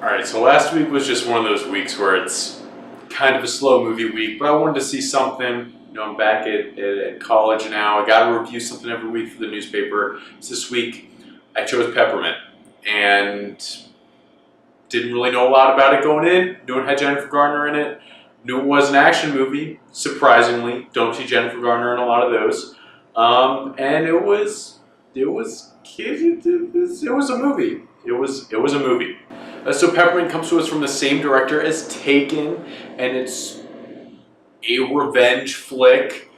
Alright, so last week was just one of those weeks where it's kind of a slow movie week, but I wanted to see something. I'm back at college now. I got to review something every week for the newspaper. So this week, I chose Peppermint, and didn't really know a lot about it going in. Knew it had Jenifer Garner in it. Knew it was an action movie, surprisingly. Don't see Jenifer Garner in a lot of those. And it was a movie. It was a movie. So Peppermint comes to us from the same director as Taken, and it's a revenge flick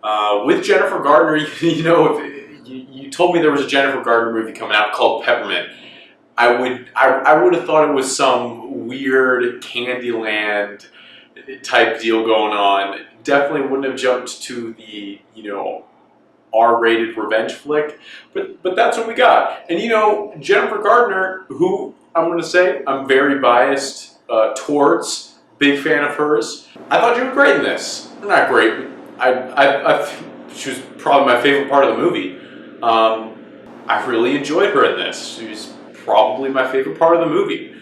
with Jenifer Garner. If you told me there was a Jenifer Garner movie coming out called Peppermint, I would have thought it was some weird Candyland type deal going on. Definitely wouldn't have jumped to the R-rated revenge flick, but that's what we got. And Jenifer Garner, who I'm going to say I'm very biased towards, big fan of hers. I thought she was great in this. Not great, but she was probably my favorite part of the movie. I really enjoyed her in this. She was probably my favorite part of the movie.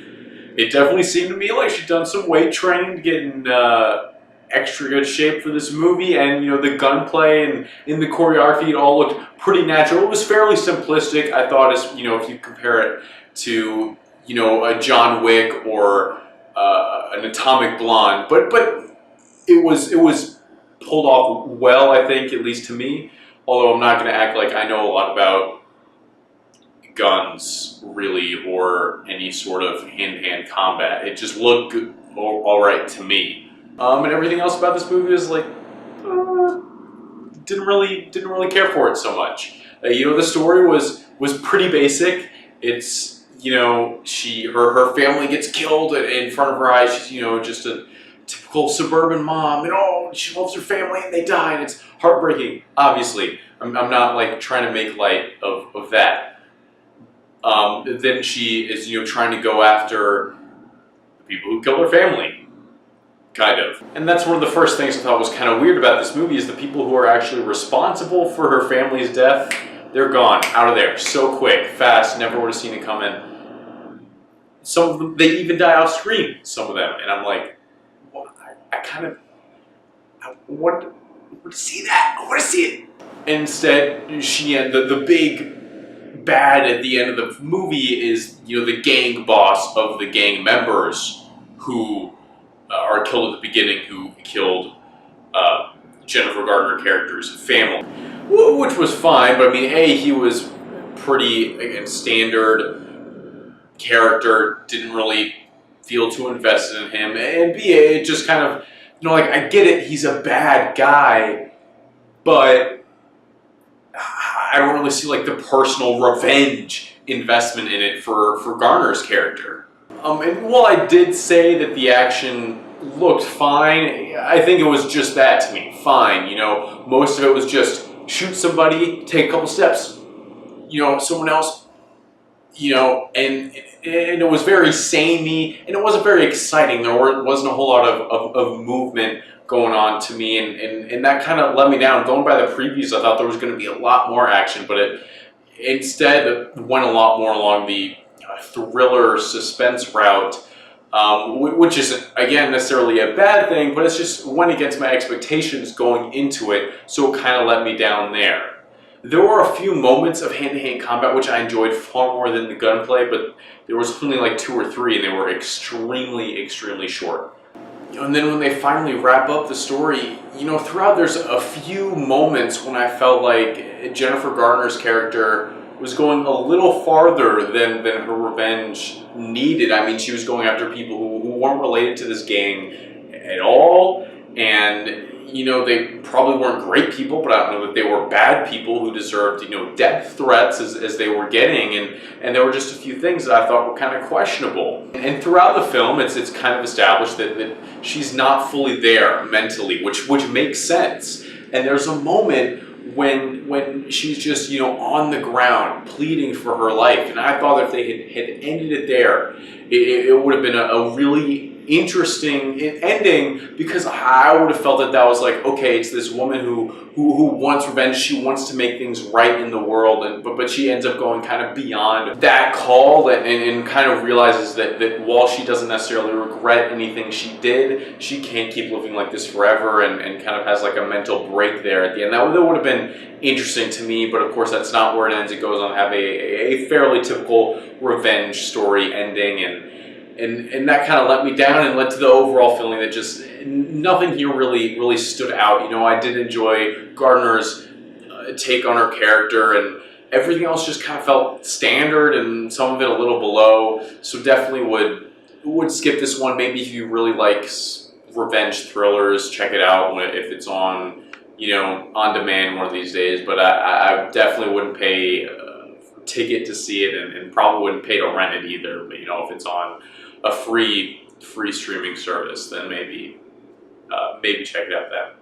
It definitely seemed to me like she'd done some weight training to get in extra good shape for this movie, and the gunplay and in the choreography, it all looked pretty natural. It was fairly simplistic, I thought, as if you compare it to a John Wick or an Atomic Blonde, but it was pulled off well, I think, at least to me. Although I'm not going to act like I know a lot about guns, really, or any sort of hand-to-hand combat. It just looked good, all right to me. And everything else about this movie is like, didn't really care for it so much. The story was pretty basic. It's her family gets killed in front of her eyes. She's just a typical suburban mom, and she loves her family and they die, and it's heartbreaking. Obviously, I'm not like trying to make light of that. Then she is trying to go after the people who killed her family, kind of. And that's one of the first things I thought was kind of weird about this movie, is the people who are actually responsible for her family's death, they're gone, out of there, so quick, fast, never would have seen it coming. Some of them, they even die off screen, some of them, and I'm like, well, I want to see that, I want to see it. Instead, the big bad at the end of the movie is, the gang boss of the gang members who are killed at the beginning, who killed Jenifer Garner character's family, which was fine. But I mean, A, he was pretty, again, standard character, didn't really feel too invested in him, and B, it just kind of, I get it, he's a bad guy, but I don't really see like the personal revenge investment in it for Garner's character. And while I did say that the action looked fine, I think it was just that to me, fine. Most of it was just shoot somebody, take a couple steps, someone else, and it was very samey, and it wasn't very exciting. There wasn't a whole lot of movement going on to me, and that kind of let me down. Going by the previews, I thought there was going to be a lot more action, but it instead went a lot more along the thriller suspense route, which isn't, again, necessarily a bad thing, but it's just went against my expectations going into it, so it kind of let me down there. There were a few moments of hand-to-hand combat which I enjoyed far more than the gunplay, but there was only like 2 or 3, and they were extremely, extremely short. And then when they finally wrap up the story, throughout there's a few moments when I felt like Jenifer Garner's character was going a little farther than her revenge needed. I mean, she was going after people who weren't related to this gang at all, and they probably weren't great people, but I don't know that they were bad people who deserved, death threats as they were getting, and there were just a few things that I thought were kind of questionable. And throughout the film, it's kind of established that she's not fully there mentally, which makes sense. And there's a moment when she's just, on the ground pleading for her life, and I thought if they had ended it there, it would have been a really interesting ending, because I would have felt that that was like, okay, it's this woman who wants revenge. She wants to make things right in the world, and but she ends up going kind of beyond that call, and kind of realizes that while she doesn't necessarily regret anything she did, she can't keep living like this forever, and kind of has like a mental break there at the end. That would have been interesting to me, but of course that's not where it ends. It goes on to have a fairly typical revenge story ending, and that kind of let me down and led to the overall feeling that just nothing here really stood out. You know, I did enjoy Gardner's take on her character, and everything else just kind of felt standard, and some of it a little below. So definitely would skip this one. Maybe if you really like revenge thrillers, check it out if it's on, you know, on demand one of these days. But I definitely wouldn't pay a ticket to see it, and probably wouldn't pay to rent it either. But you know, if it's on a free streaming service, then maybe check it out then.